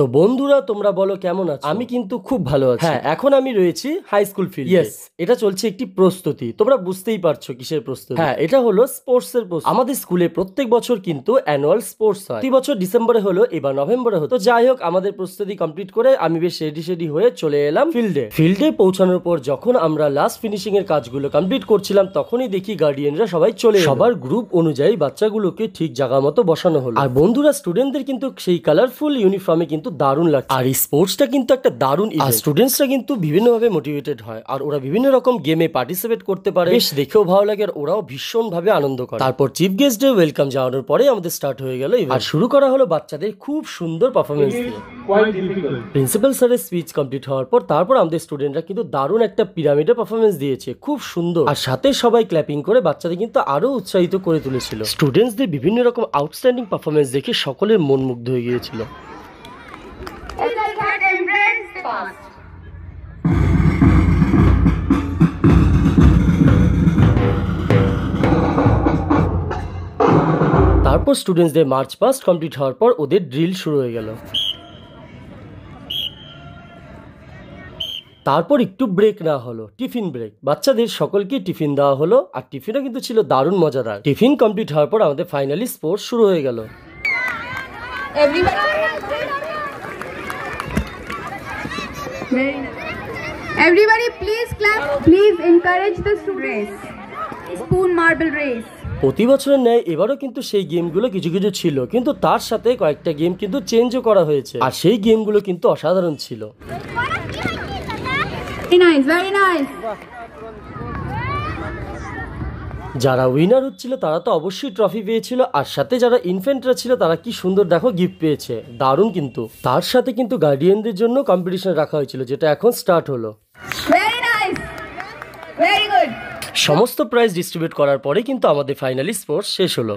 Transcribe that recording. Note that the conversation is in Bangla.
তো বন্ধুরা তোমরা বলো কেমন আছো? আমি কিন্তু খুব ভালো আছি। হ্যাঁ, এখন আমি রয়েছি হাই স্কুল ফিল্ডে। ইয়েস, এটা চলছে একটি প্রস্তুতি। তোমরা বুঝতেই পারছো কিসের প্রস্তুতি। হ্যাঁ, এটা হলো স্পোর্টস এর প্রস্তুতি। আমাদের স্কুলে প্রত্যেক বছর কিন্তু অ্যানুয়াল স্পোর্টস হয়। প্রতি বছর ডিসেম্বরে হলো, এবার নভেম্বরে হতো। তো যাই হোক, আমাদের প্রস্তুতি কমপ্লিট করে আমি বেশ রেডি হয়ে চলে এলাম ফিল্ডে পৌঁছানোর পর যখন আমরা লাস্ট ফিনিশিং এর কাজগুলো কমপ্লিট করছিলাম, তখনই দেখি গার্ডিয়ানরা সবাই চলে এলো। সবার গ্রুপ অনুযায়ী বাচ্চাগুলোকে ঠিক জায়গা মতো বসানো হলো। আর বন্ধুরা, স্টুডেন্টদের কিন্তু সেই কালারফুল ইউনিফর্মে কিন্তু দারুণ লাগছে। আর এই স্পোর্টসটা কিন্তু একটা দারুণ ইভেন্ট। আর স্টুডেন্টসরা কিন্তু বিভিন্নভাবে মোটিভেটেড হয়, আর ওরা বিভিন্ন রকম গেমে পার্টিসিপেট করতে পারে। বেশ দেখেও ভালো লাগে, আর ওরাও ভীষণ ভাবে আনন্দ করে। তারপর চিফ গেস্টদের ওয়েলকাম জানানোর পরে আমাদের স্টার্ট হয়ে গেল। আর শুরু করা হলো বাচ্চাদের খুব সুন্দর পারফরমেন্স দিয়ে। প্রিন্সিপাল স্যারের স্পিচ কমপ্লিট হওয়ার পর তারপর আমাদের স্টুডেন্টরা কিন্তু দারুণ একটা পিরামিডের পারফরমেন্স দিয়েছে, খুব সুন্দর। আর সাথে সবাই ক্ল্যাপিং করে বাচ্চাদের কিন্তু আরো উৎসাহিত করে তুলেছিল। স্টুডেন্টসদের বিভিন্ন রকম আউটস্ট্যান্ডিং পারফরমেন্স দেখে সকলের মন মুগ্ধ হয়ে গিয়েছিল। তারপর স্টুডেন্টসদের মার্চ পাস্ট কমপ্লিট হওয়ার পর ওদের ড্রিল শুরু হয়ে গেল। তারপর একটু ব্রেক নেওয়া হলো, টিফিন ব্রেক। বাচ্চাদের সকলকে টিফিন দেওয়া হলো, আর টিফিনও কিন্তু ছিল দারুণ মজাদার। টিফিন কমপ্লিট হওয়ার পর আমাদের ফাইনালি স্পোর্টস শুরু হয়ে গেল। Everybody please clap. Please encourage the students. Spoon marble race. প্রতি বছরের ন্যায় এবারও কিন্তু সেই গেমগুলো কিছু ছিল, কিন্তু তার সাথে কয়েকটা গেম কিন্তু চেঞ্জও করা হয়েছে, আর সেই গেমগুলো কিন্তু অসাধারণ ছিল। Very nice. যারা উইনার হচ্ছিল তারা তো অবশ্যই ট্রফি পেয়েছিল, আর সাথে যারা ইনফ্যান্টরা ছিল তারা কি সুন্দর দেখো গিফট পেয়েছে, দারুণ। কিন্তু তার সাথে কিন্তু গার্ডিয়ানদের জন্য কম্পিটিশন রাখা হয়েছিল, যেটা এখন স্টার্ট হলো। Very nice. Very good. সমস্ত প্রাইজ ডিস্ট্রিবিউট করার পরে কিন্তু আমাদের ফাইনালি স্পোর্টস শেষ হলো।